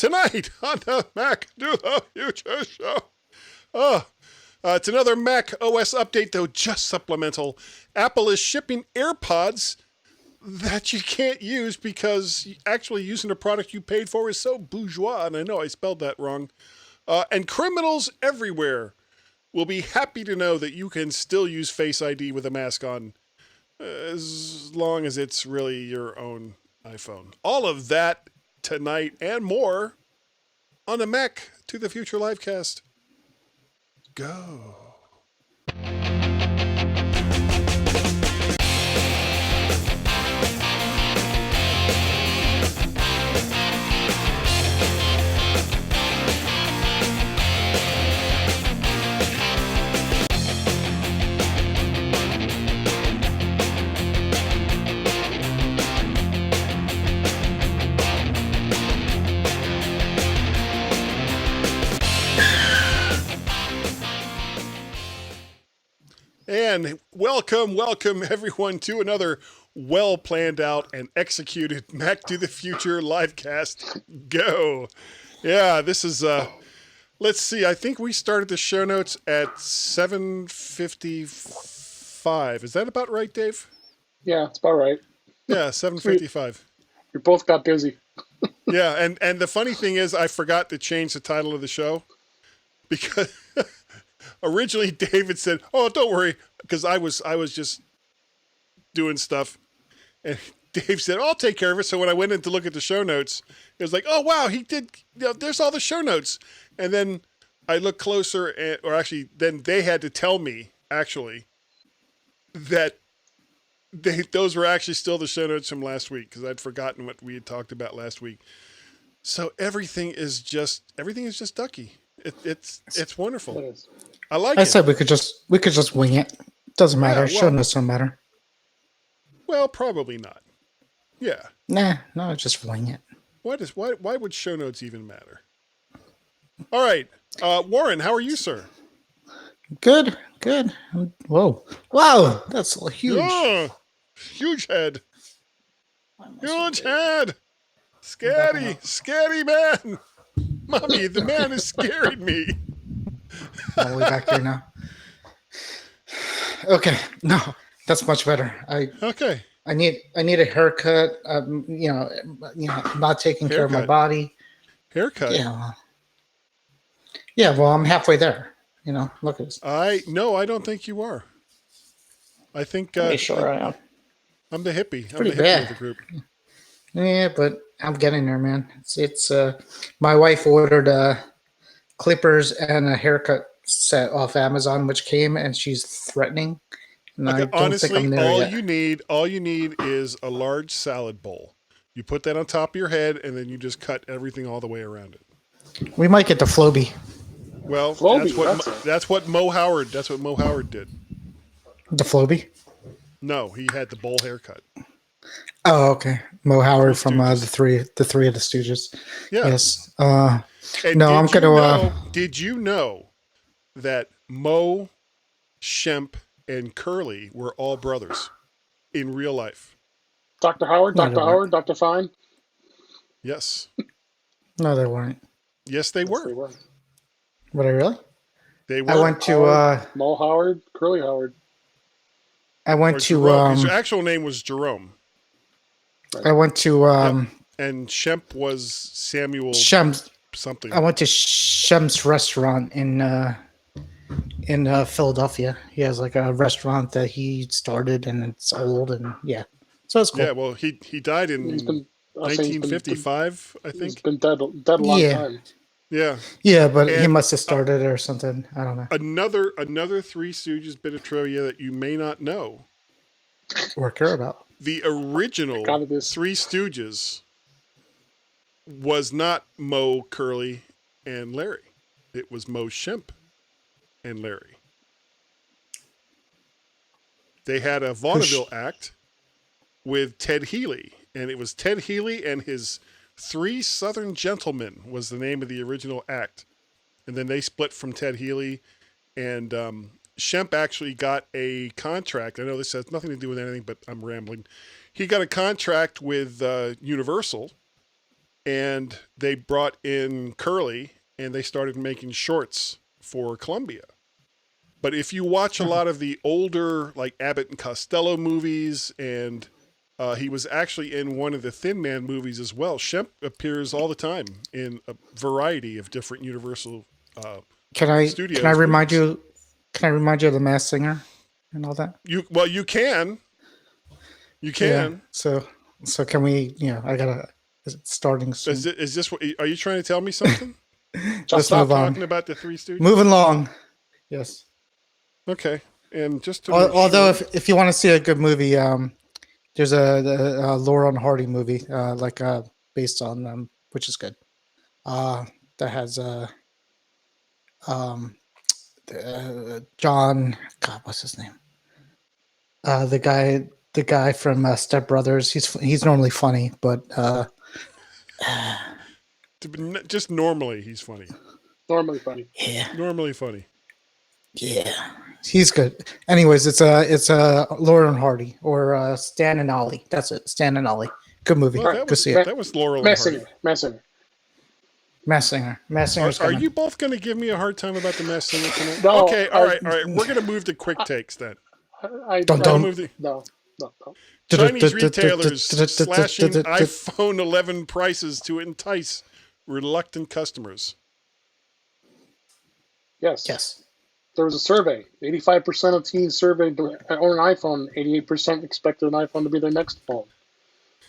Tonight on the Mac to the Future show. It's another Mac OS update, though just supplemental. Apple is shipping AirPods that you can't use because actually using a product you paid for is so bourgeois, and I know I spelled that wrong. And criminals everywhere will be happy to know that you can still use FaceID with a mask on as long as it's really your own iPhone. All of that tonight and more on the Mac to the Future livecast. Go. And welcome everyone to another well planned out and executed Mac to the Future livecast. Go. Yeah, this is let's see, I think we started the show notes at 7:55. Is that about right, Dave? Yeah, it's about right. Yeah, 7:55. We both got busy. Yeah, and the funny thing is I forgot to change the title of the show because originally David said, "Oh, don't worry," because I was just doing stuff, and Dave said, "I'll take care of it." So when I went in to look at the show notes, it was like, "Oh wow, he did. You know, there's all the show notes." And then I looked closer, then they had to tell me actually that those were actually still the show notes from last week because I'd forgotten what we had talked about last week. So everything is just ducky. It's wonderful. It is. I like I it. said we could just wing it. Doesn't matter. Yeah, Show notes don't matter. Well, probably not. Yeah. No, just wing it. Why would show notes even matter? All right. Warren, how are you, sir? Good. Whoa, that's huge. Oh, huge head. Huge head. Scary man. Mommy, the man has scared me. All the way back here now. Okay, no, that's much better. Okay. I need a haircut. I'm not taking care of my body. Haircut. Yeah. Well, I'm halfway there. Look at this. No, I don't think you are. I think. Pretty sure I am. I'm the hippie. I'm pretty the hippie bad of the group. Yeah, but I'm getting there, man. It's my wife ordered clippers and a haircut set off Amazon, which came, and she's threatening. And Okay, I don't think I'm there all yet. you need is a large salad bowl. You put that on top of your head, and then you just cut everything all the way around it. We might get the Floby. Well, Floby, that's what Mo Howard did. The Floby? No, he had the bowl haircut. Oh, okay. Mo Howard The from the three of the Stooges. Yeah. Yes. And no, I'm gonna. Did you know that Mo, Shemp, and Curly were all brothers in real life? Dr. Howard, Dr. Fine. Yes. No, they weren't. Yes, they were. Yes, they were. Were they really? They were. I went to Mo Howard, Curly Howard. I went to Jerome. His actual name was Jerome. I went to and Shemp was Samuel Shem's something. I went to Shem's restaurant in Philadelphia. He has like a restaurant that he started, and it's old, and so it's cool. Yeah, well, he died in 1955, I think. He's been dead a long time. Yeah. Yeah, but he must have started it or something. I don't know. Another Three Stooges bit of trivia that you may not know. Or care about. The original Three Stooges was not Mo, Curly, and Larry. It was Mo, Shemp, and Larry. They had a vaudeville act with Ted Healy, and it was Ted Healy and his Three Southern Gentlemen was the name of the original act. And then they split from Ted Healy, and Shemp actually got a contract. I know this has nothing to do with anything, but I'm rambling. He got a contract with Universal and they brought in Curly, and they started making shorts for Columbia. But if you watch a lot of the older, like Abbott and Costello movies, and he was actually in one of the Thin Man movies as well. Shemp appears all the time in a variety of different Universal Studios. Can I remind you? Can I remind you of the Masked Singer and all that? You can. You can. Yeah, so can we? I gotta. It's starting soon. Is this what? Are you trying to tell me something? Let's Stop move on. talking about the Three Stooges. Moving along. Yes. Okay, and just to although if you want to see a good movie, there's a Laurel and Hardy movie based on them, which is good. That has John. God, what's his name? The guy from Step Brothers. He's normally funny, but just normally he's funny. Normally funny. Yeah. Normally funny. Yeah. He's good. Anyways, it's Laurel and Hardy or Stan and Ollie. That's it. Stan and Ollie. Good movie. Well, Go see it. That was Laurel and Hardy. Masked Singer. Masked Singer. Are you both going to give me a hard time about the Masked Singer tonight? No, okay, all right. We're going to move to quick takes then. Don't move the No. Chinese retailers slashing iPhone 11 prices to entice reluctant customers. Yes. There was a survey. 85% of teens surveyed own an iPhone. 88% expected an iPhone to be their next phone.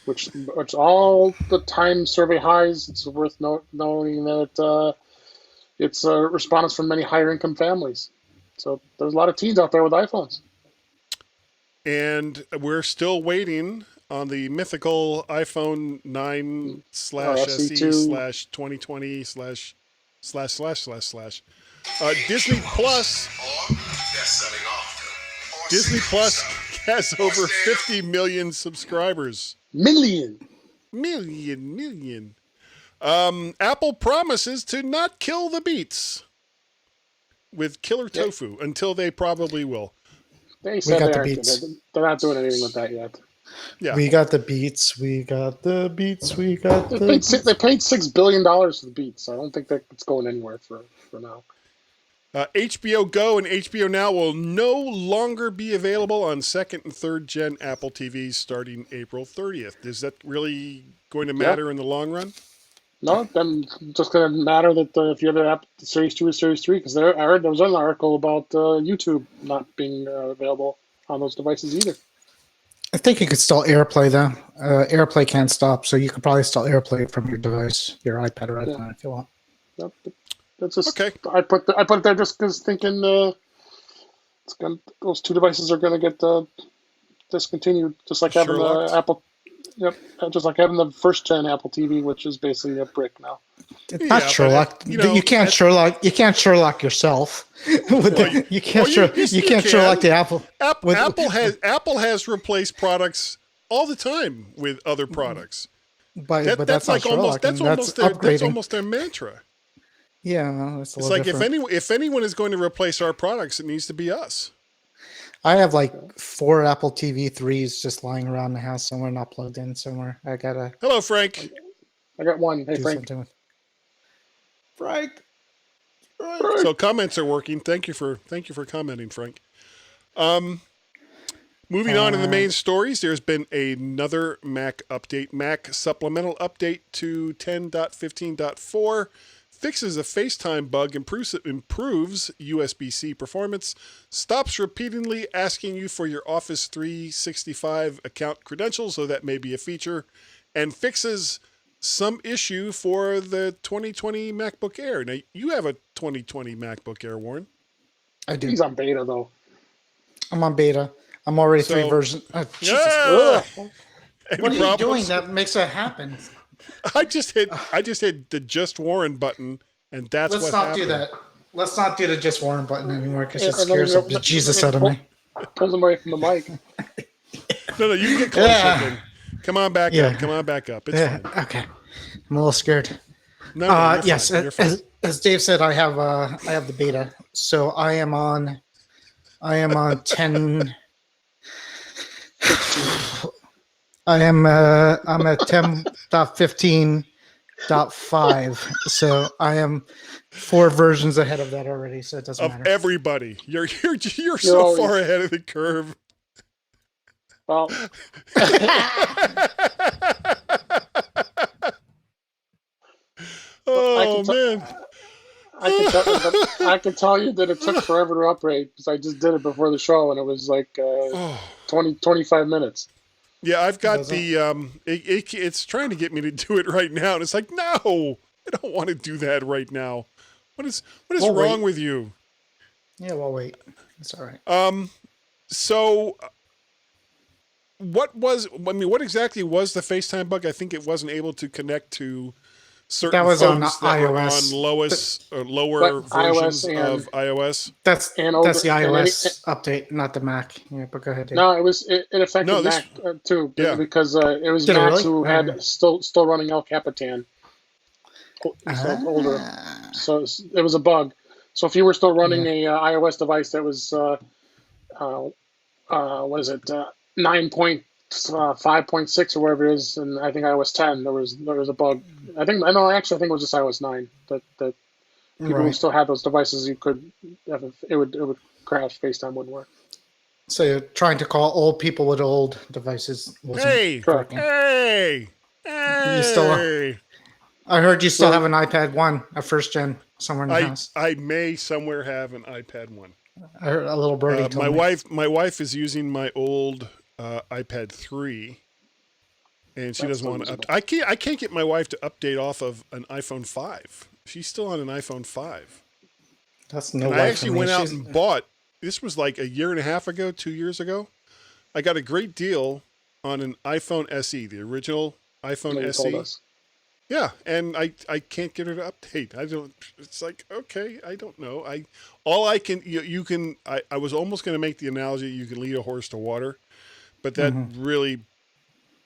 Which all the time survey highs. It's worth knowing that it's a response from many higher income families. So there's a lot of teens out there with iPhones. And we're still waiting on the mythical iPhone 9 / SE / 2020 / Disney Plus. Disney Plus has over 50 million subscribers. Million. Apple promises to not kill the beets with killer tofu until they probably will. They said got the beats. They're not doing anything with that yet. Yeah. We got the beats. We got the beats. They paid $6 billion for the beats. I don't think that it's going anywhere for now. HBO Go and HBO Now will no longer be available on second and third gen Apple TVs starting April 30th. Is that really going to matter in the long run? No, then just going to matter that if you have an app, Series 2 or Series 3, because there was an article about YouTube not being available on those devices either. I think you could still AirPlay though. AirPlay can't stop, so you could probably still AirPlay from your device, your iPad or iPhone if you want. Yep, that's just okay. I put it there just because thinking those two devices are going to get discontinued, just like having the Apple. Yep, just like having the first gen Apple TV, which is basically a brick now. It's not Sherlock. You can't Sherlock. You can't Sherlock yourself. You can't Sherlock the Apple. Apple has replaced products all the time with other products. But that's like almost that's almost their mantra. Yeah, it's like if anyone is going to replace our products, it needs to be us. I have like 4 Apple TV 3s just lying around the house somewhere, not plugged in somewhere. I gotta. Hello, Frank. I got one. Hey, Frank. Frank. So comments are working. Thank you for commenting, Frank. Moving on to the main stories, there's been another Mac update. Mac supplemental update to 10.15.4. Fixes a FaceTime bug, improves USB-C performance, stops repeatedly asking you for your Office 365 account credentials, so that may be a feature, and fixes some issue for the 2020 MacBook Air. Now, you have a 2020 MacBook Air, Warren. I do. He's on beta, though. I'm on beta. I'm already 3 versions. Yeah. What are you doing that makes that happen? I just hit the Just Warren button, and that's what happened. Let's not do the Just Warren button anymore because it scares the Jesus out of me. Pulls him away from the mic. No, you can get closer. Then. Come on back up. Come on back up. It's fine. Okay. I'm a little scared. No, yes, as Dave said, I have the beta, so I am on 10. I'm at 10.15 4.5, so I am 4 versions ahead of that already. So it doesn't Of matter. everybody, you're so far ahead of the curve. Well, oh man. I can tell you that it took forever to upgrade because I just did it before the show and it was like 25 minutes. Yeah, I've got the it's trying to get me to do it right now, and it's like, no, I don't want to do that right now. What is wrong with you? Yeah, we'll wait. It's all right. So what exactly was the FaceTime bug? I think it wasn't able to connect to certain That was on phones that iOS. were on lower versions of iOS. That's the iOS update, not the Mac. Yeah, but go ahead, Dave. No, it affected Mac too, because it was Macs who had still running El Capitan. So older, so it was a bug. So if you were still running a iOS device that was what is it 9.5.6 or whatever it is, and I think iOS 10 there was a bug. I think it was just iOS 9 that people who still had those devices it would crash. FaceTime wouldn't work. So you're trying to call old people with old devices. Hey, you still. I heard you still have an iPad 1, a first gen, somewhere in the house. I may somewhere have an iPad 1. I heard a little birdie told me. My wife is using my old iPad 3, and she doesn't want to. I can't get my wife to update off of an iPhone 5. She's still on an iPhone 5. That's no. I actually went out and bought. This was like a year and a half ago, 2 years ago. I got a great deal on an iPhone SE, the original iPhone SE. Yeah, and I can't get her to update. I don't. It's like, okay, I don't know. I was almost going to make the analogy you can lead a horse to water, but that really,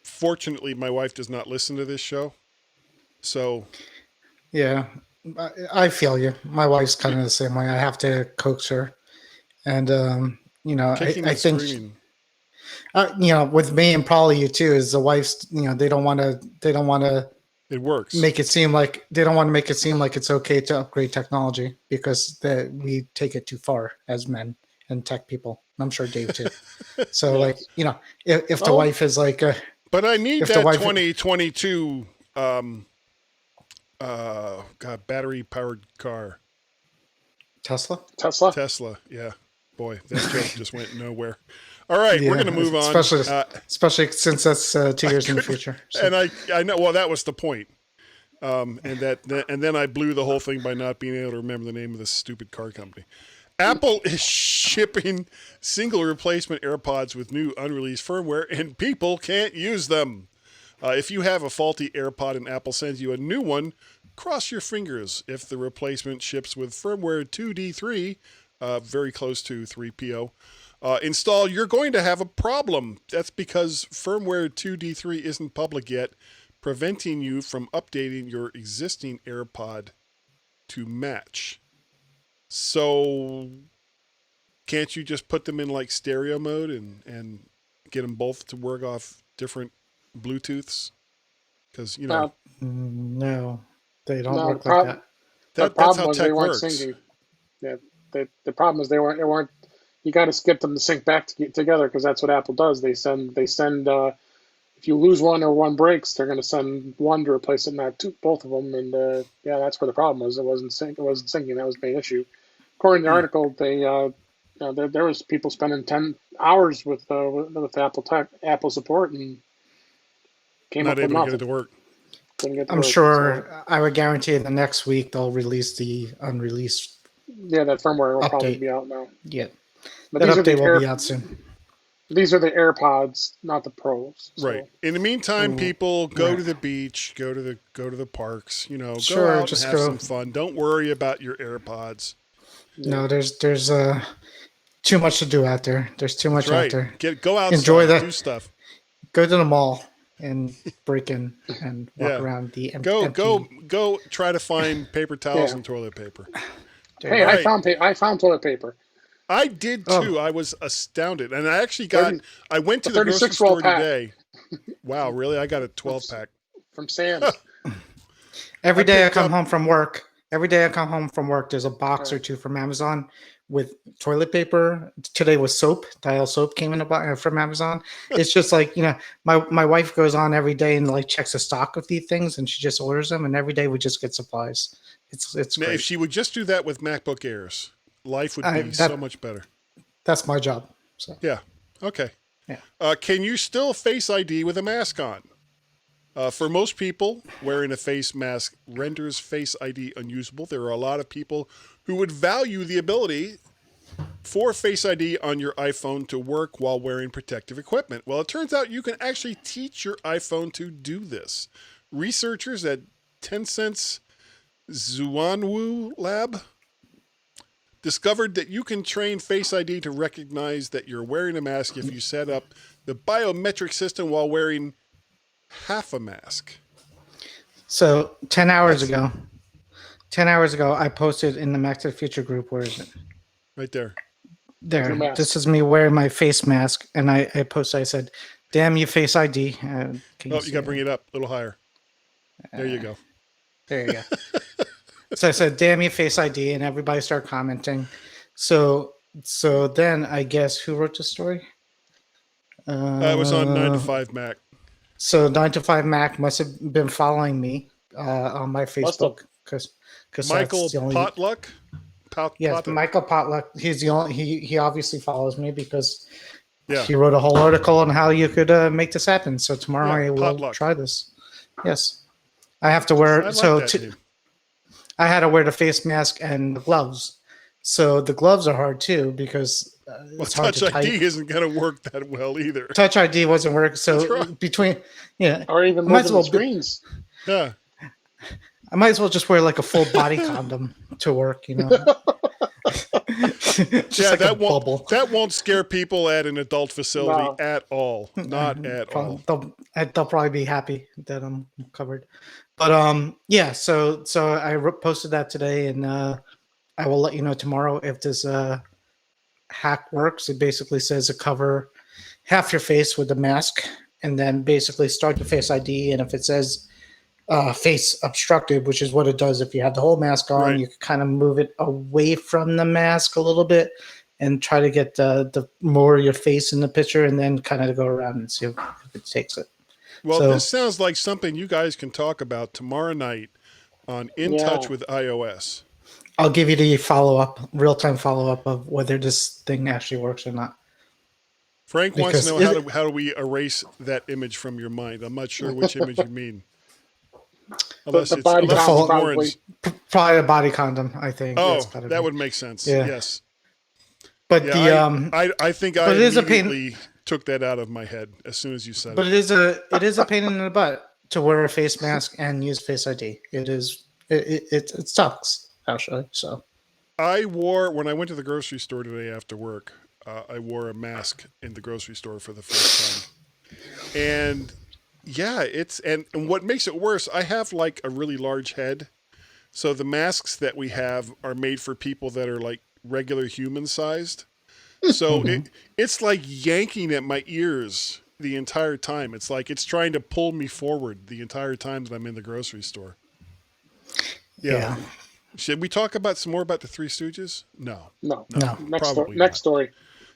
fortunately, my wife does not listen to this show, so. Yeah, I feel you. My wife's kind of the same way. I have to coax her, and I think. With me and probably you too, is the wife's. They don't want to. It works. They don't want to make it seem like it's okay to upgrade technology because we take it too far as men and tech people. I'm sure Dave too. So if the wife is like, but I need that 2022, battery powered car. Tesla. Yeah, boy, that joke just went nowhere. All right, we're going to move on. Especially since that's 2 years in the future. So. And I know, well, that was the point. And then I blew the whole thing by not being able to remember the name of this stupid car company. Apple is shipping single replacement AirPods with new unreleased firmware, and people can't use them. If you have a faulty AirPod and Apple sends you a new one, cross your fingers. If the replacement ships with firmware 2D3, very close to 3PO, installed, you're going to have a problem. That's because firmware 2D3 isn't public yet, preventing you from updating your existing AirPod to match. So can't you just put them in like stereo mode and get them both to work off different Bluetooths? Because, no, they don't work like that. That's how tech works. Syncing. Yeah, the problem is they weren't. You got to skip them to sync back together because that's what Apple does. They send. If you lose one or one breaks, they're going to send one to replace it, not both of them. And that's where the problem was. It wasn't syncing. That was the main issue. According to the article, there was people spending 10 hours with Apple support and came up with nothing. Not able to get it to work. I'm sure. I would guarantee the next week they'll release the unreleased. Yeah, that firmware will update. Probably be out now. Yeah, but that update will be out soon. These are the AirPods, not the Pros. So. Right. In the meantime, people go to the beach, go to the parks. Go out and have some fun. Don't worry about your AirPods. No, there's too much to do out there. There's too much out there. Go outside, enjoy that. Do stuff. Go to the mall and break in and walk around the empty. Go try to find paper towels and toilet paper. Hey, right. I found toilet paper. I did too. I was astounded, and I actually I went to the grocery store today. Wow, really? I got a 12-pack from Sam's. Every day I picked come up- home from work. Every day I come home from work, there's a box or two from Amazon with toilet paper. Today was soap. Dial soap came in a box from Amazon. It's just like, my wife goes on every day and like checks the stock of these things, and she just orders them, and every day we just get supplies. It's Now, great. if she would just do that with MacBook Airs, life would be so much better. That's my job. So Yeah. Okay. yeah. Can you still Face ID with a mask on? For most people, wearing a face mask renders Face ID unusable. There are a lot of people who would value the ability for Face ID on your iPhone to work while wearing protective equipment. Well, it turns out you can actually teach your iPhone to do this. Researchers at Tencent's Zhuanwu lab discovered that you can train Face ID to recognize that you're wearing a mask if you set up the biometric system while wearing half a mask. So 10 hours ago, I posted in the Mac to the Future group. Where is it? Right there. There. Your mask. This is me wearing my face mask, and I posted. I said, "Damn you, Face ID." Can You got to bring it up a little higher. There you go. There you go. So I said, "Damn you, Face ID," and everybody started commenting. So then I guess who wrote the story? It was on 9 to 5 Mac. So 9 to 5 Mac must have been following me on my Facebook because Michael Potluck. Yes, Potluck. Michael Potluck. He's the only. He obviously follows me because Yeah. he wrote a whole article on how you could make this happen. So tomorrow Yeah, I will Potluck. try this. Yes, I have to wear. I like so that name. I had to wear the face mask and the gloves. So the gloves are hard too because it's hard Touch to ID type. isn't going to work that well either. Touch ID wasn't working. So That's right. between Or even Might moving as well the screens. Yeah. I might as well just wear like a full body condom to work, Just Yeah, like that a bubble. that won't scare people at an adult facility No. at all. Not at all. They'll probably be happy that I'm covered. But yeah. So I posted that today, and I will let you know tomorrow if this hack works. It basically says to cover half your face with the mask, and then basically start the Face ID. And if it says face obstructed, which is what it does if you have the whole mask on, Right. you can kind of move it away from the mask a little bit and try to get the more of your face in the picture, and then kind of go around and see if it takes it. Well, So- this sounds like something you guys can talk about tomorrow night on In Yeah. Touch with iOS. I'll give you the real-time follow-up of whether this thing actually works or not. Frank wants to Because know how do we erase that image from your mind. I'm not sure which image you mean. Unless the it's body unless count it's probably. orange. Probably a body condom, I think. Oh, That's gotta that be. would make sense. Yeah. Yes. But Yeah, I think I but it is a pain- immediately took that out of my head as soon as you said But it. it is a pain in the butt to wear a face mask and use Face ID. It sucks actually. So When I went to the grocery store today after work, I wore a mask in the grocery store for the first time. And yeah, and what makes it worse, I have like a really large head. So the masks that we have are made for people that are like regular human sized. So it's like yanking at my ears the entire time. It's like it's trying to pull me forward the entire time that I'm in the grocery store. Yeah. Should we talk about some more about the Three Stooges? No. No. Probably Next story.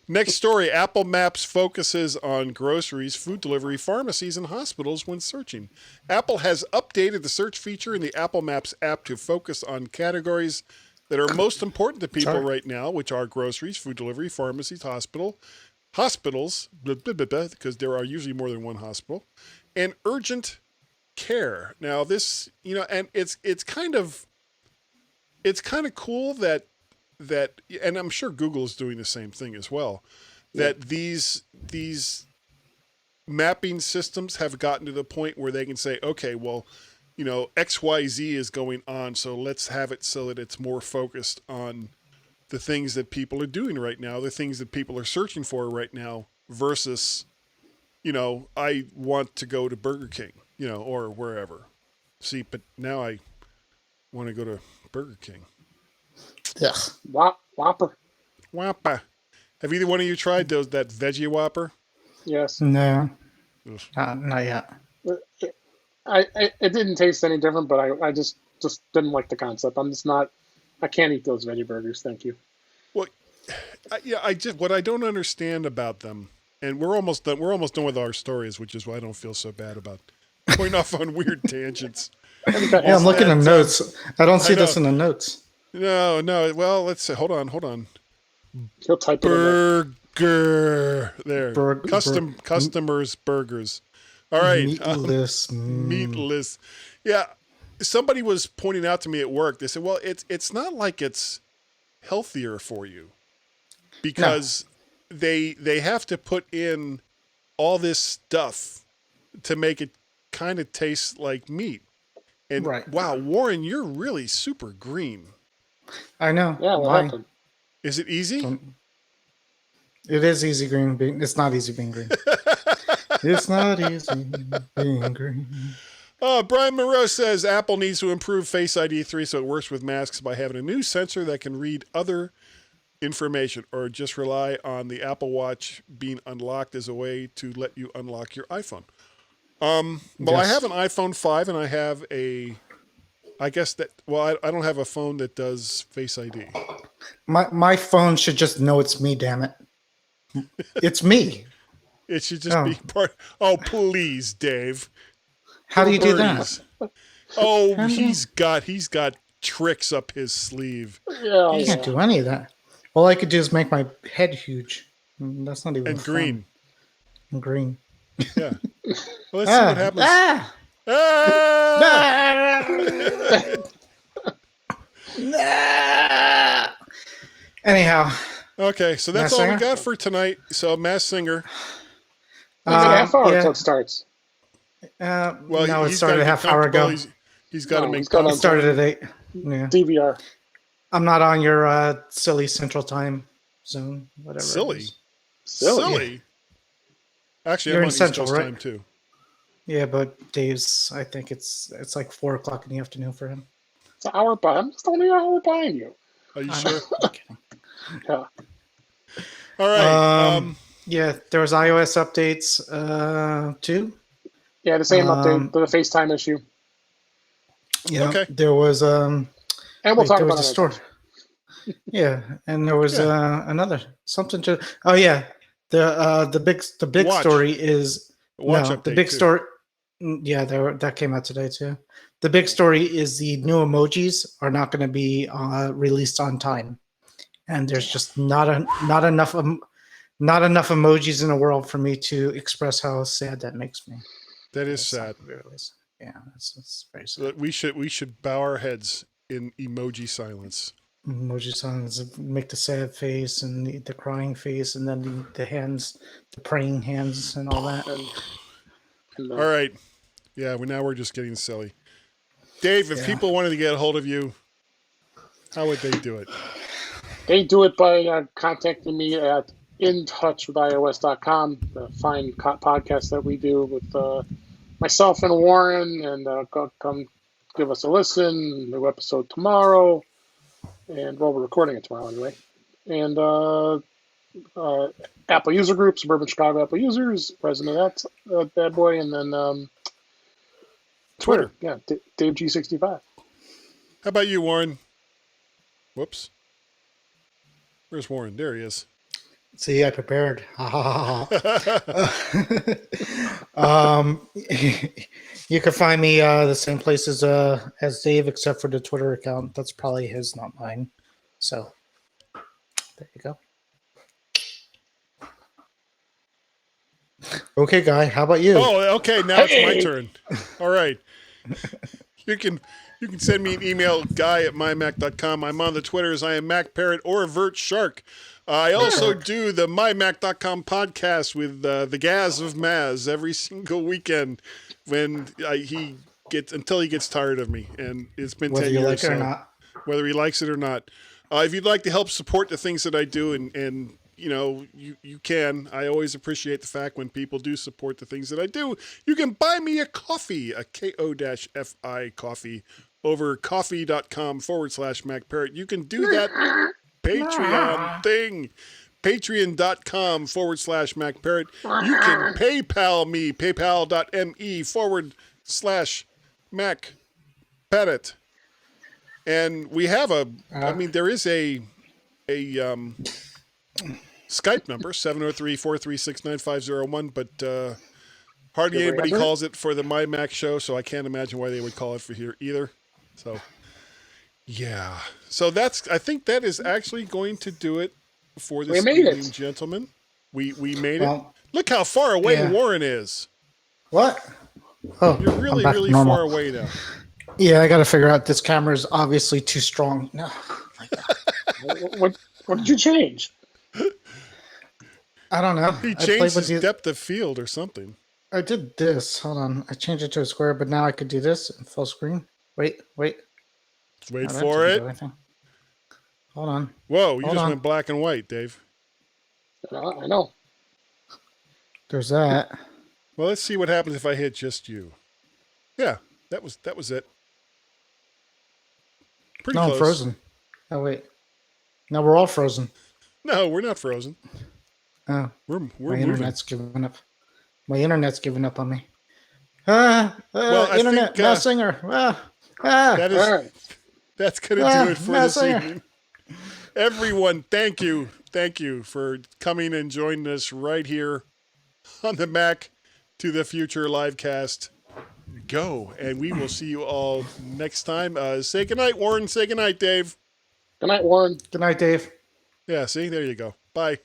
Next story, Apple Maps focuses on groceries, food delivery, pharmacies, and hospitals when searching. Apple has updated the search feature in the Apple Maps app to focus on categories that are most important to people right now, which are groceries, food delivery, pharmacies, hospitals, because there are usually more than one hospital, and urgent care. Now this, and it's kind of cool that, and I'm sure Google is doing the same thing as well, that these mapping systems have gotten to the point where they can say, okay, well, XYZ is going on, so let's have it so that it's more focused on the things that people are doing right now, the things that people are searching for right now, versus, I want to go to Burger King, or wherever. See, but now I want to go to Burger King. yeah. Whopper. Whopper. Have either one of you tried that veggie Whopper? Yes. No, Ugh. not yet. It didn't taste any different, but I just didn't like the concept. I'm just not. I can't eat those veggie burgers. Thank you. Well, I just what I don't understand about them, and we're almost done. We're almost done with our stories, which is why I don't feel so bad about going off on weird tangents. Yeah, I'm looking at the notes. I don't see this in the notes. No. Well, let's see. Hold on. He'll type it in Burger. There. Customers burgers. All right. Meatless. Meatless. Yeah. Somebody was pointing out to me at work. They said, "Well, it's not like it's healthier for you because they have to put in all this stuff to make it kind of taste like meat." And wow, Warren, you're really super green. I know. Yeah, what happened? Is it easy? It is easy green being. It's not easy being green. It's not easy being green. Brian Moreau says Apple needs to improve Face ID 3 so it works with masks by having a new sensor that can read other information, or just rely on the Apple Watch being unlocked as a way to let you unlock your iPhone. Well, yes. I have an iPhone 5 and I have I don't have a phone that does Face ID. My phone should just know it's me, damn it. It's me. It should just be part. Oh, please, Dave. How do you do that? Oh, he's got tricks up his sleeve. Yeah, I can't do any of that. All I could do is make my head huge. That's not even fun. Green. And green. Yeah. Well, let's see what happens. Anyhow. Okay, so that's all we got for tonight. So, Masked Singer. It's a half hour until it starts. No, it started a half hour ago. He's got to make it started at 8. Yeah. DVR. I'm not on your silly Central Time zone. Whatever. Silly. Actually, you're I'm in on Central, East Coast right? time too. Yeah, but Dave's. I think it's like 4:00 in the afternoon for him. It's an hour behind. It's only an hour behind you. Are you sure? I'm kidding. Yeah. All right. Yeah, there was iOS updates too. Yeah, the same update, the FaceTime issue. Yeah. Okay. There was and we'll talk about the store. Yeah, and there was another something to. Oh yeah, the big Watch. Story is the big too. story. Yeah, that came out today too. The big story is the new emojis are not going to be released on time, and there's just not enough emojis in the world for me to express how sad that makes me. That is sad. Yeah, it's very sad. We should bow our heads in emoji silence. Emoji silence, make the sad face and the crying face, and then the hands, the praying hands, and all that. All right. Yeah, we're just getting silly. Dave, if people wanted to get a hold of you, how would they do it? They do it by contacting me at intouchwithios.com, the fine podcast that we do with myself and Warren, and come give us a listen. New episode tomorrow, and we're recording it tomorrow anyway. And Apple user group, Suburban Chicago Apple users, president of that bad boy, and then Twitter. Yeah, Dave G65. How about you, Warren? Whoops. Where's Warren? There he is. See, I prepared. You can find me the same places as Dave, except for the Twitter account. That's probably his, not mine. So there you go. Okay, Guy. How about you? Oh, okay. Now it's my turn. All right. You can send me an email, guy@mymac.com. I'm on the Twitters. I am MacParrot or VertShark. I also do the MyMac.com podcast with the Gaz of Maz every single weekend when he gets tired of me, and it's been whether 10 you years. like it or not. Whether he likes it or not. If you'd like to help support the things that I do, and you can. I always appreciate the fact when people do support the things that I do. You can buy me a coffee, a KO-FI coffee, over coffee.com/MacParrot. You can do that Patreon thing. Patreon.com/MacParrot. You can PayPal me, paypal.me/ facebook.com/MacPedit. And we have there is a Skype number, 703-436-9501, but hardly anybody calls it for the MyMac show, so I can't imagine why they would call it for here either. So, yeah. So I think that is actually going to do it for this evening, gentlemen. We made it. Look how far away Warren is. What? Oh, you're really far away now. Yeah, I got to figure out this camera is obviously too strong. No. What did you change? I don't know. He changed his depth of field or something. I did this. Hold on. I changed it to a square, but now I could do this in full screen. Wait. Wait for it. Hold on. Whoa, you just went black and white, Dave. I know. There's that. Well, let's see what happens if I hit just you. Yeah, that was it. Pretty close. I'm frozen. Oh, wait. No, we're all frozen. No, we're not frozen. Oh. We're my moving. internet's giving up. My internet's giving up on me. Internet messing or that's gonna do it for this evening. Everyone, thank you for coming and joining us right here on the Mac to the Future livecast. Go, and we will see you all next time. Say goodnight, Warren. Say goodnight, Dave. Good night, Warren. Good night, Dave. Yeah, see, there you go. Bye.